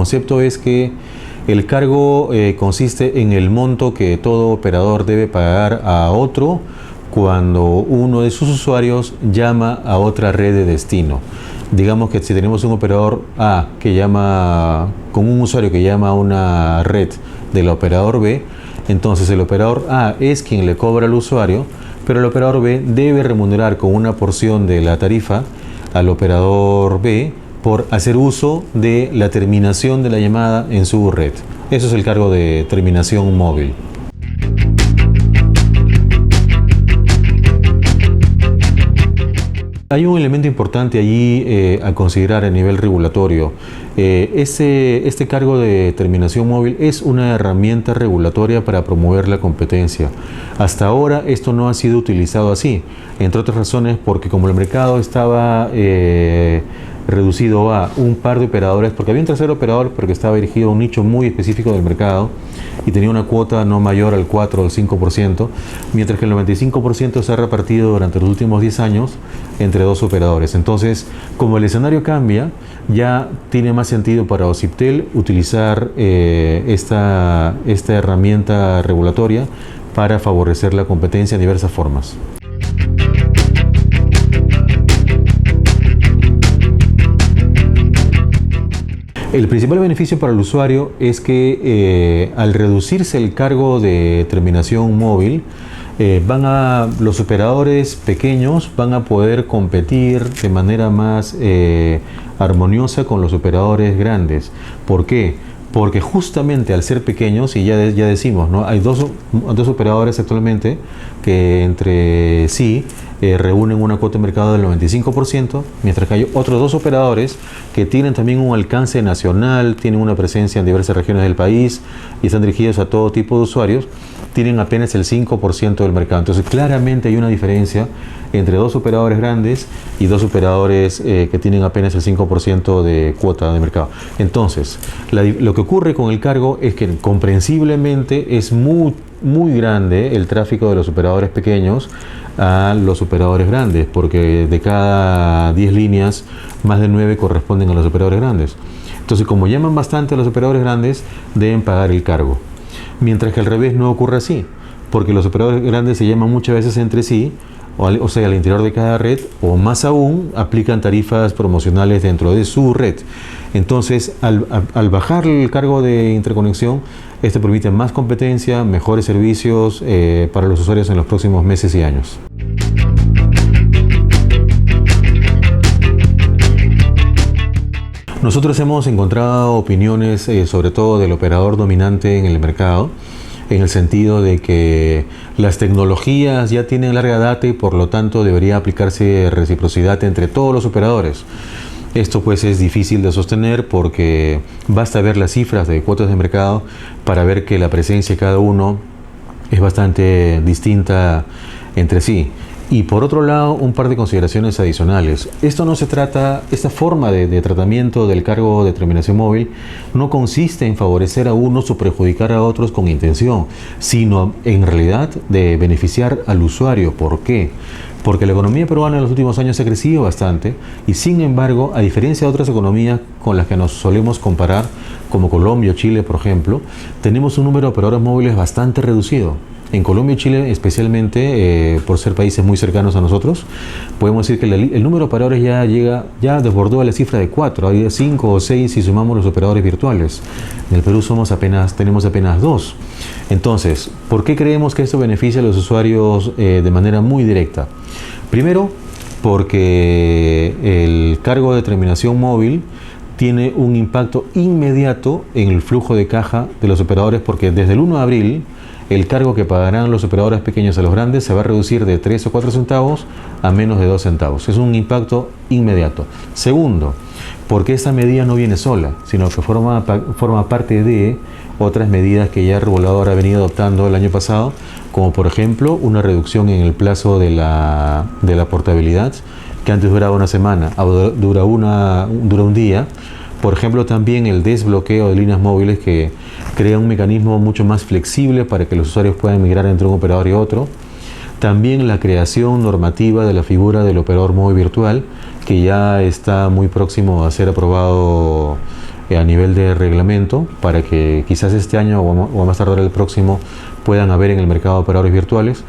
concepto es que el cargo consiste en el monto que todo operador debe pagar a otro cuando uno de sus usuarios llama a otra red de destino. Digamos que si tenemos un operador A que llama, con un usuario que llama a una red del operador B, entonces el operador A es quien le cobra al usuario, pero el operador B debe remunerar con una porción de la tarifa al operador B por hacer uso de la terminación de la llamada en su red. Eso es el cargo de terminación móvil. Hay un elemento importante allí a considerar a nivel regulatorio. Este cargo de terminación móvil es una herramienta regulatoria para promover la competencia. Hasta ahora esto no ha sido utilizado así, entre otras razones porque como el mercado estaba reducido a un par de operadores, porque había un tercer operador pero que estaba dirigido a un nicho muy específico del mercado y tenía una cuota no mayor al 4 o al 5%, mientras que el 95% se ha repartido durante los últimos 10 años entre dos operadores. Entonces, como el escenario cambia, ya tiene más sentido para OCIPTEL utilizar esta herramienta regulatoria para favorecer la competencia en diversas formas. El principal beneficio para el usuario es que al reducirse el cargo de terminación móvil, los operadores pequeños van a poder competir de manera más armoniosa con los operadores grandes. ¿Por qué? Porque justamente al ser pequeños, y ya decimos, ¿no? Hay dos operadores actualmente que entre sí reúnen una cuota de mercado del 95%, mientras que hay otros dos operadores que tienen también un alcance nacional, tienen una presencia en diversas regiones del país y están dirigidos a todo tipo de usuarios, tienen apenas el 5% del mercado. Entonces claramente hay una diferencia entre dos operadores grandes y dos operadores que tienen apenas el 5% de cuota de mercado. Entonces, lo que ocurre con el cargo es que comprensiblemente es muy grande el tráfico de los operadores pequeños a los operadores grandes, porque de cada 10 líneas, más de 9 corresponden a los operadores grandes. Entonces, como llaman bastante a los operadores grandes, deben pagar el cargo. Mientras que al revés no ocurre así, porque los operadores grandes se llaman muchas veces entre sí, o sea, al interior de cada red, o más aún, aplican tarifas promocionales dentro de su red. Entonces, al bajar el cargo de interconexión, esto permite más competencia, mejores servicios para los usuarios en los próximos meses y años. Nosotros hemos encontrado opiniones, sobre todo del operador dominante en el mercado, en el sentido de que las tecnologías ya tienen larga data y por lo tanto debería aplicarse reciprocidad entre todos los operadores. Esto pues es difícil de sostener porque basta ver las cifras de cuotas de mercado para ver que la presencia de cada uno es bastante distinta entre sí. Y por otro lado, un par de consideraciones adicionales. Esta forma de tratamiento del cargo de terminación móvil no consiste en favorecer a unos o perjudicar a otros con intención, sino en realidad de beneficiar al usuario. ¿Por qué? Porque la economía peruana en los últimos años ha crecido bastante y sin embargo, a diferencia de otras economías con las que nos solemos comparar, como Colombia o Chile, por ejemplo, tenemos un número de operadores móviles bastante reducido. En Colombia y Chile, especialmente por ser países muy cercanos a nosotros, podemos decir que el número de operadores ya desbordó a la cifra de 4, hay 5 o 6 si sumamos los operadores virtuales. En el Perú tenemos apenas 2. Entonces, ¿por qué creemos que esto beneficia a los usuarios de manera muy directa? Primero, porque el cargo de terminación móvil tiene un impacto inmediato en el flujo de caja de los operadores, porque desde el 1 de abril el cargo que pagarán los operadores pequeños a los grandes se va a reducir de 3 o 4 centavos a menos de 2 centavos. Es un impacto inmediato. Segundo, porque esta medida no viene sola, sino que forma parte de otras medidas que ya el regulador ha venido adoptando el año pasado, como por ejemplo una reducción en el plazo de la portabilidad, que antes duraba una semana, ahora dura un día. Por ejemplo, también el desbloqueo de líneas móviles, que crea un mecanismo mucho más flexible para que los usuarios puedan migrar entre un operador y otro. También la creación normativa de la figura del operador móvil virtual, que ya está muy próximo a ser aprobado a nivel de reglamento para que quizás este año o a más tardar el próximo puedan haber en el mercado operadores virtuales.